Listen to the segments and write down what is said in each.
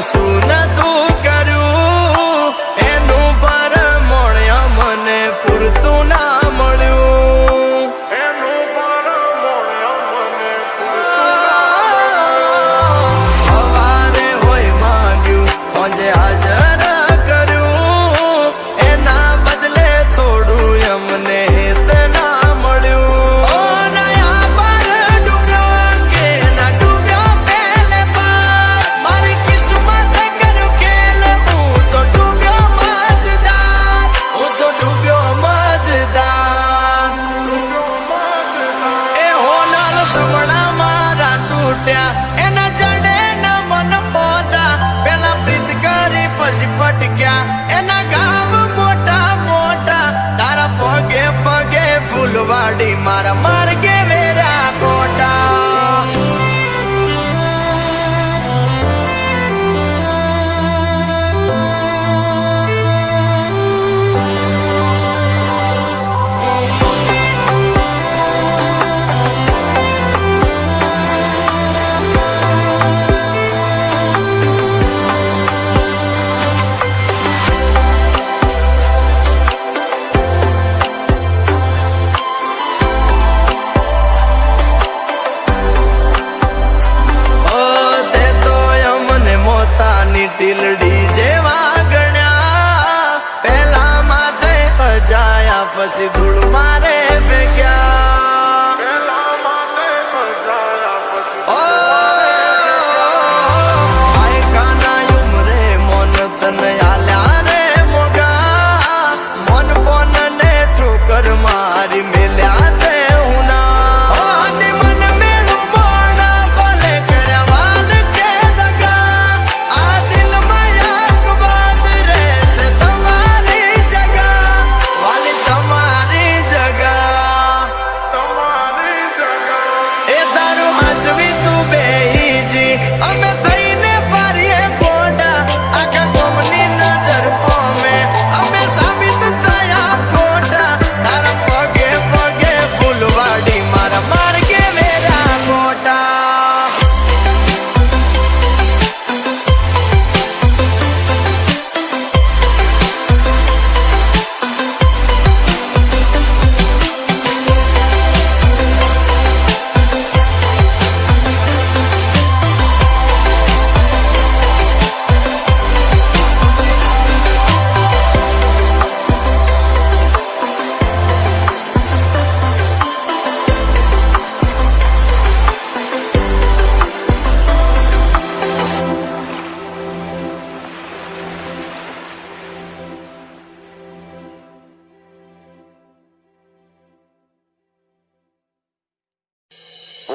શું નતું કર્યું એનું પરમોણ્ય મને પૂરતું ના મળ્યું. એનું પરમોણ્ય મને સવારે હોય માંગ્યું આજે હાજર કર્યું એના બદલે થોડું અમને હેત ના મળ્યું. ઓ નયા પર ડૂબ્યો કે ના ડૂબ્યો પહેલે પર મારી કિસ્મત કર્યું ખેલ હું તો ડૂબ્યો મજદાર. હું તો ડૂબ્યો મજદાર. એ હોનલ સમણા મારા તૂટ્યા એના જડે ના મન પોતા પેલા પ્રીત કરી પછી પટક્યા એના ગામ મોટા મોટા તારા પગે પગે ફૂલવાડી મારા માર્ગે વેરા કોટા. ટીલડી જેવા ગણ્યા પેલા માથે અજાયા પછી ધૂળ મારે ફેંક્યા. પેલા માથે અજાયા પછી આય કાના ઉમરે મોન તને આલ્યા રે મોગા મોન પોન ને ઠોકર મારી મેલ્યા તે ઉના. મન મેળું બોણ ભલે કર્યા વાલ કે દગા આ દિલ માં બાદ રહેશે તમારી જગા વાલી તમારી જગા. એ તારું હાચવી તું બેહીજી અમે થઈને ફરીએ ગોડા આખા કોમની નજર પોમે અમે સાબિત થયા ખોટા તારા પગે પગે ફૂલવાડી મારા માર્ગે વેરા કોટા.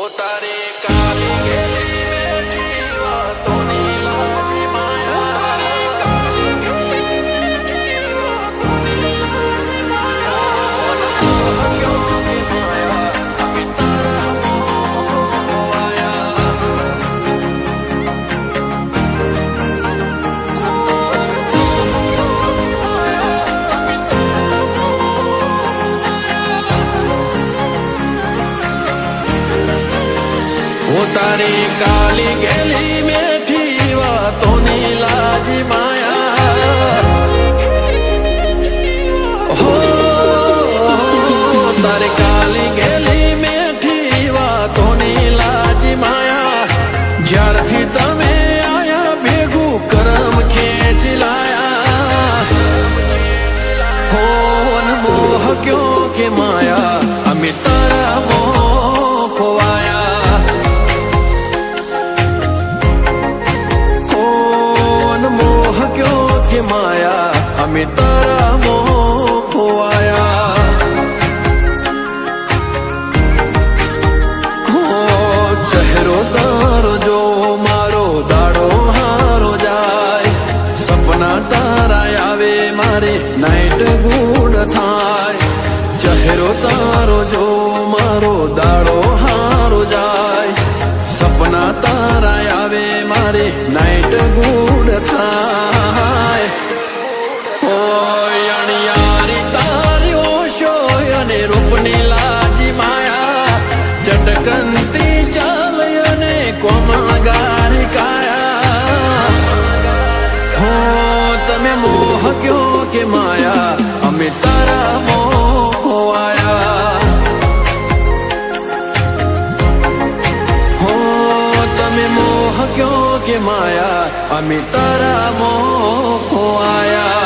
ઓ તારી કાળી ગેલી બેઠી વાતોની લાજી માયા. તારી કાળી ગેલી બેઠી વાતોની લાજી માયા. ઓ તારી કાલી ગેલી મેઠી વાતોની લાજી માયા. હો તારી કાલી ગેલી મેઠી વાતોની લાજી માયા. જ્યારથી તમે આયા ભેગું કરમ ખેંચી લાયા. હો મોહ ક્યો કે માયા અમે તારા મોહ ખોવાયા. કે માયા અમે તારા મોહ ખોવાયા. હો ચહેરો તારો જો મારો દાડો હારો જાય સપના તારા આવે મારે નાઈટ ગુડ થાય. ચહેરો તારો જો મારો દાડો હારો જાય સપના તારા આવે મારે નાઈટ ગુડ થાય. અણિયારી તારી ઓશો અને રૂપની લાજી માયા. ચટકનતી ચાલ અને કોમળ ગારી કાયા. કે માયા અમે તારા મોહ આયા.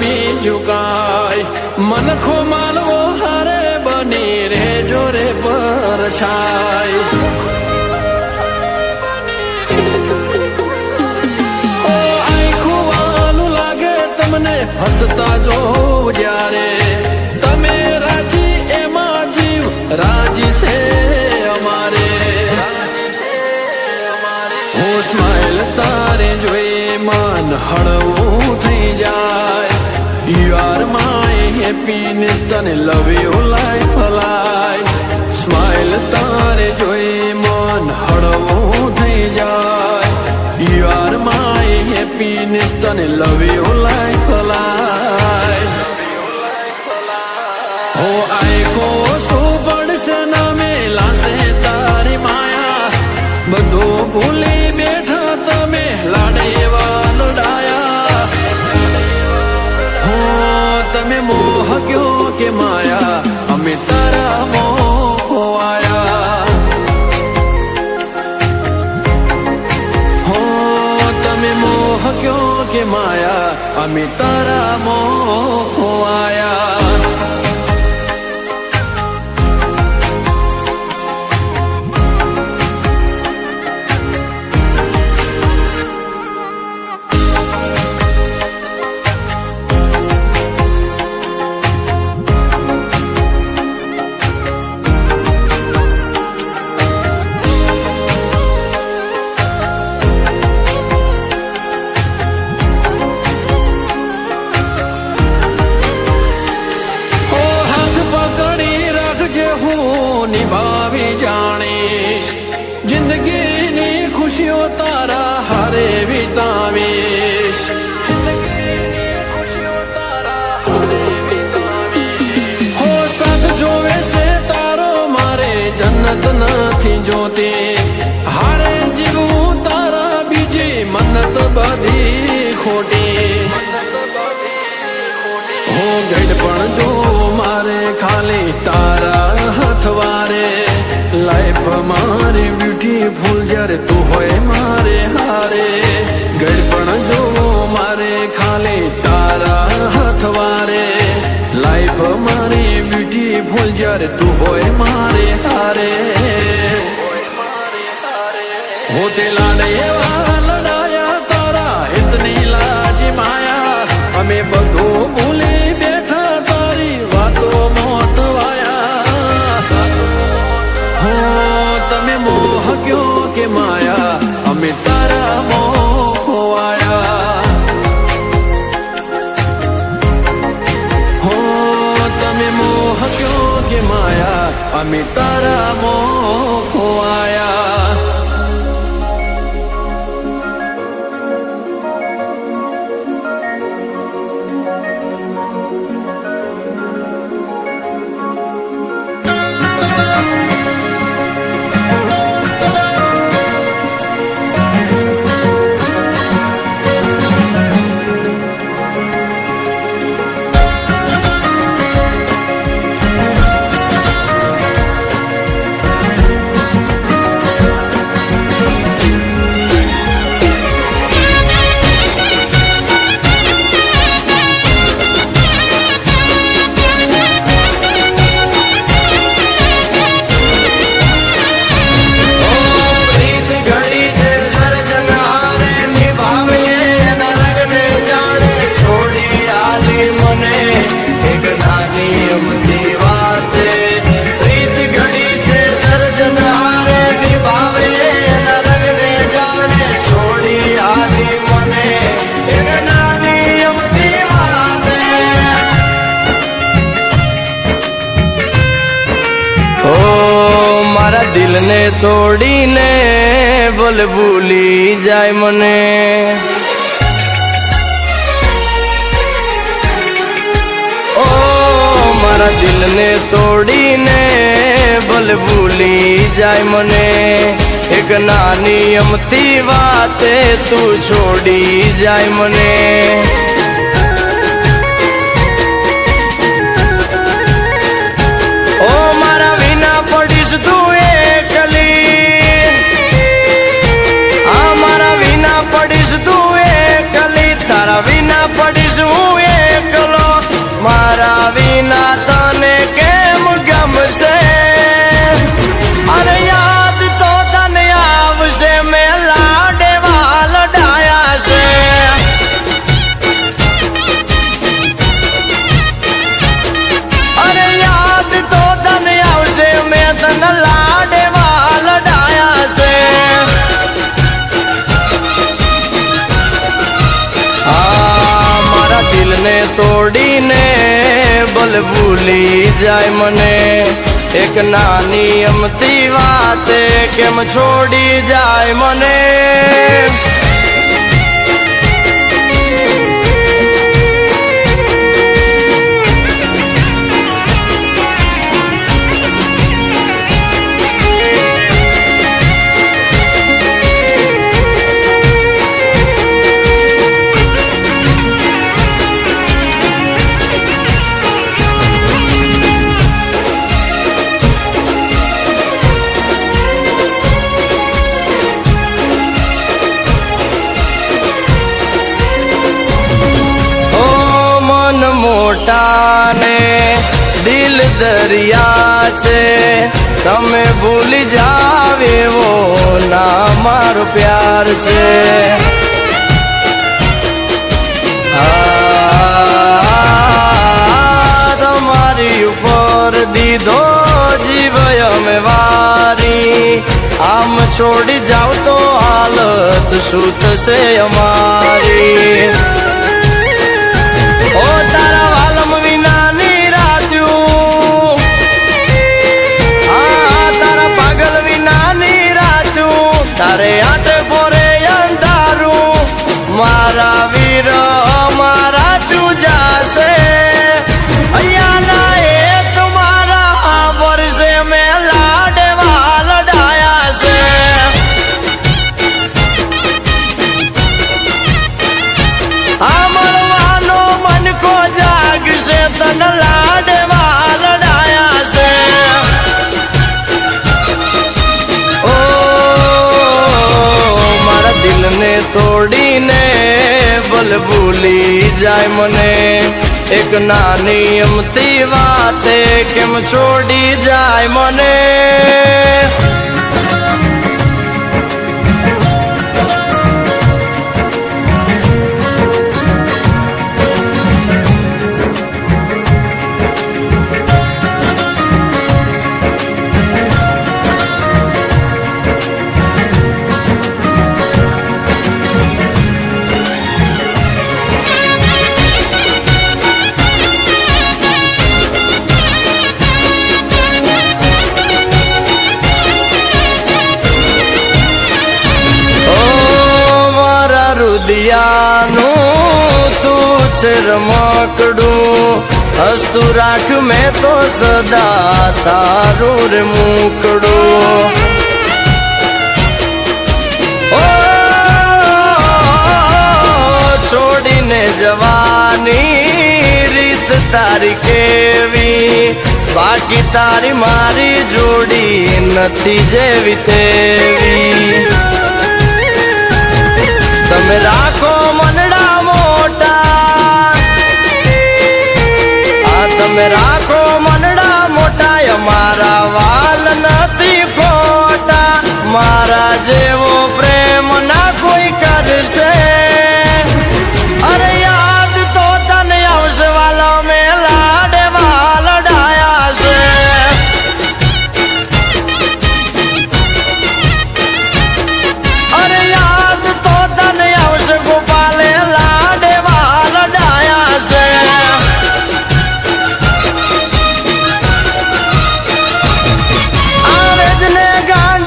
બીજું કાય મનખો માલવો હારે બની રે જોરે પરછાય. ઓ આખું વાલું લાગે તમને હસતા જો જ્યારે તમે રાજી એમાં જીવ રાજી છે અમારે. હું સ્માઈલ તારે જોઈ મન હળવું થઈ જાય. You are my happiness, તને love you life alive. Smile તારે જોઈ મન હળવું થઈ જાય. You are my happiness, તને love you life alive. હો આખો શું પડશે ના મેલાશે તારી માયા. બધું ભૂલી બેઠા તમે લાડે એવા લડાયા. તમે મોહ ક્યો કે માયા અમે તારા મોહ આયા. હો તમે મોહ ક્યો કે માયા અમે તારા મોહ આયા. નિભાવી જાણીશ જિંદગીની ખુશીઓ તારા હારે વિતાવીશ. હો સાથ જોવે છે તારો મારે જન્નત નથી જોતી. હારે જીવું તારા બીજી મન્નત બધી ખોટી. હો ગઢ પણ જો મારે ખાલી તારા હથવારે. લાઈફ મારી બ્યુટીફુલ જ્યારે તું હોય મારે હારે. ગઢ પણ જો મારે ખાલી તારા હથવારે. લાઈફ મારી બ્યુટીફુલ જ્યારે તું હોય મારે હારે. હોતે લાડ એવા લડાયા તારા હિતની લાજી માયા. અમે બધું ભૂલી બેઠા તારી વાતો મોત વાયા. હો તમે મોહ ક્યો કે માયા અમે તારા મોહ આયા. હો તમે મોહ ક્યો કે માયા અમે તારા મોહ આયા. દિલને તોડીને ભલે ભૂલી જાય મને. ઓ મારા દિલને તોડીને ભલે ભૂલી જાય મને. એક નાની અમથી વાતે તું છોડી જાય મને. ઓ મારા વિના પડીશ તું એકલી, આ મારા વિના પડીશ તું એકલી, તારા વિના પડીશ હું એકલો. મારા વિના તને કેમ ગમશે? અરે યાદ તો તને આવશે, મેં લાડે વાલ ડાયા છે. અરે યાદ તો તને આવશે, મેં તને લાડે વાલ ડાયા છે. આ મારા દિલને તોડીને ભલે ભૂલી જાય મને. એક નાની અમતી વાતે કેમ છોડી જાય મને. મોટાને દિલ દરિયા છે, તમે ભૂલી જાવ એવો ના મારો પ્યાર છે. તમારી ઉપર દીધો જીવ અમે વારી, આમ છોડી જાવ તો હાલત શું થશે અમારી. ઓ તારા વાલમ વિનાની રાત્યું, હા તારા પાગલ વિનાની રાત્યું, તારે આટે પોરે અંધારું. મારા વીર મારા તું જાશે, અહીંયા ના એ તમારા વર્ષે મેં લાડે વાલ ડાયા છે. આ મળવાનો મનકો જાગશે, તને લાડે વાલ ડાયા છે. ઓ મારા દિલને તોડીને ભલે ભૂલી જાય મને. એક નાની અમતી વાતે કેમ છોડી જાય મને. રુદિયાનું તું છે રમકડું, હસતું રાખ મેં તો સદા તારું રે મુકડું. ઓ છોડીને જવાની રીત તારી કેવી, બાકી તારી મારી જોડી નથી જેવી તેવી. તમે રાખો મનડા મોટા, આ તમે રાખો મનડા મોટા, અમારા વાલ નથી ખોટા. મારા જેવો પ્રેમ ના કોઈ કરશે. અરે યાદ તો તને આવશે વાલા, મેં લાડે વાલ ડાયા છે. અરે યાદ તો તને આવશે ગોપાલે, લાડે વાલ ડાયા છે. આરજને ગાંડ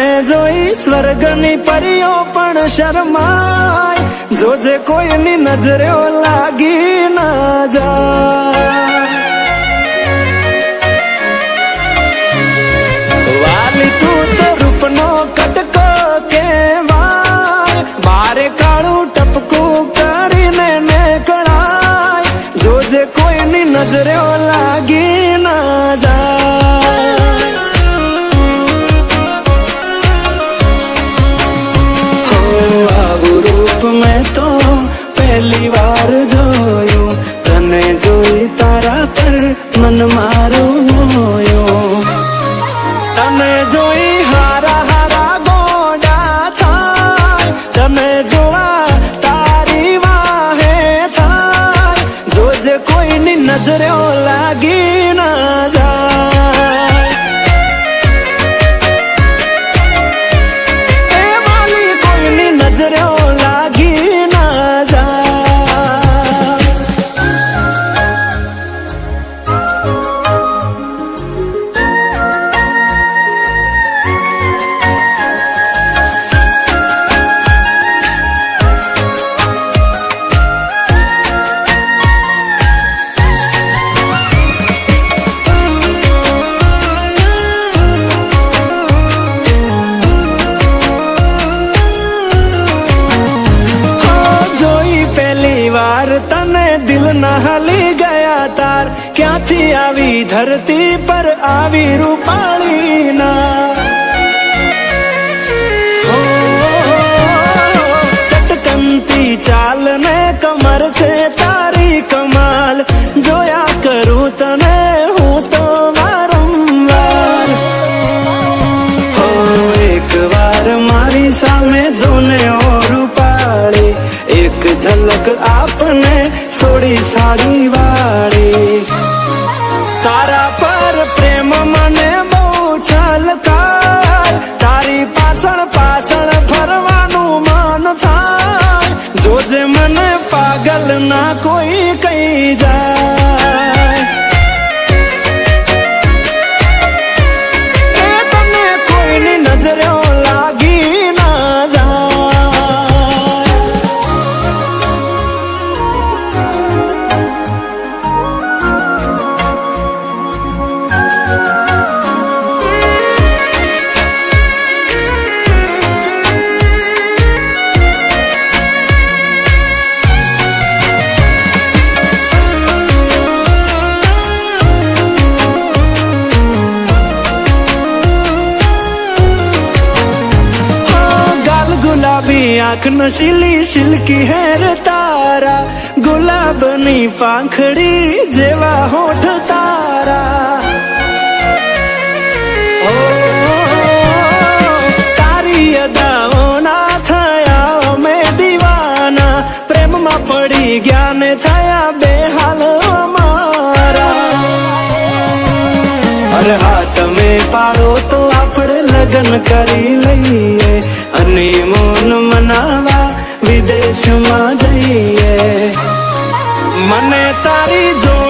તને જોઈ સ્વર્ગની પરીઓ પણ શરમાય, જોજે કોઈની નજરે લાગી ના જાય. વાલી તું તો રૂપનો કટકો કેવાય, બારે કાળું ટપકું કરીને નીકળાય, જોજે કોઈની નજરે લાગી ના જાય. હો આવું રૂપ મેં તો પહેલી વાર જોયું, તને જોઈ તારા પર મન મારું મોયું. તને જોઈ હારા હારા ગોડા થાય, તને જોવા તારી વાહે થાય, જોજે કોઈની નજરે લાગી ના જાય. એ વાલી કોઈની નજરે લાગી ના જાય. તને દિલ ના હાલી ગયા તાર, ક્યાંથી આવી ધરતી પર આવી રૂપાળી ના. ચટકનતી ચાલ ને કમર છે તારી કમાલ, જોયા કરું તને હું તો વારંવાર. હો એક વાર મારી સામે જોને ઓ રૂપાળી, એક ઝલક આપને સોડી સાડી વાળી. તારા પર પ્રેમ મને બહુ છલકાય, તારી પાછળ પાછળ ફરવાનું મન થાય, જોજે મને પાગલ ના કોઈ કહી જાય. એ તને કોઈની નજરે લાગી ના જાય. आँख नशीली सिल्की हेर तारा, गुलाबनी પાંખડી જેવા હોઠ તારા. ઓ તારી અદાઓના થયા અમે દીવાના, પ્રેમમાં પડી ગયા ને થયા બેહાલ અમારા. અરે હા તમે પાડો તો આપણે લગ્ન કરી લઈએ, અને મોન મનાવા વિદેશમાં જઈએ. મને તારી જોડ